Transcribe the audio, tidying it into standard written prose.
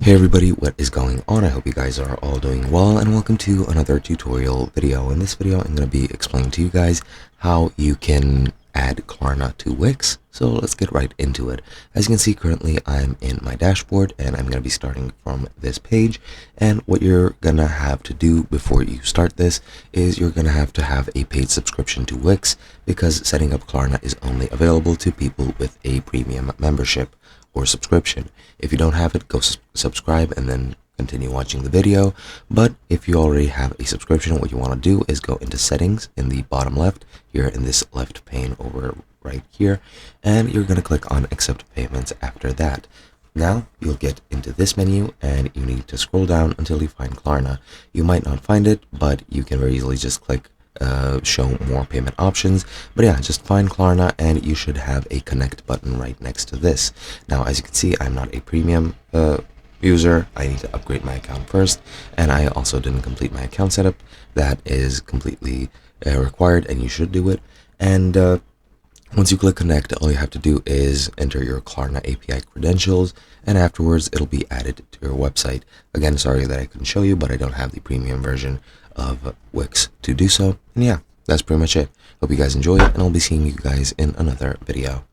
Hey everybody, what is going on? I hope you guys are all doing well, and welcome to another tutorial video. In this video, I'm going to be explaining to you guys how you can add Klarna to Wix. So let's get right into it. As you can see, currently I'm in my dashboard and I'm going to be starting from this page. And what you're going to have to do before you start this is you're going to have a paid subscription to Wix, because setting up Klarna is only available to people with a premium membership or subscription. If you don't have it, go subscribe and then continue watching the video. But if you already have a subscription, what you want to do is go into settings in the bottom left here in this left pane over right here, and you're going to click on accept payments after that. Now you'll get into this menu and you need to scroll down until you find Klarna. You might not find it, but you can very easily just click show more payment options. But yeah, just find Klarna and you should have a connect button right next to this. Now, as you can see, I'm not a premium user. I need to upgrade my account first, and I also didn't complete my account setup. That is completely required, and you should do it. And once you click connect, all you have to do is enter your Klarna API credentials, and afterwards it'll be added to your website. Again, sorry that I couldn't show you, but I don't have the premium version of Wix to do so. And yeah, that's pretty much it. Hope you guys enjoy it, and I'll be seeing you guys in another video.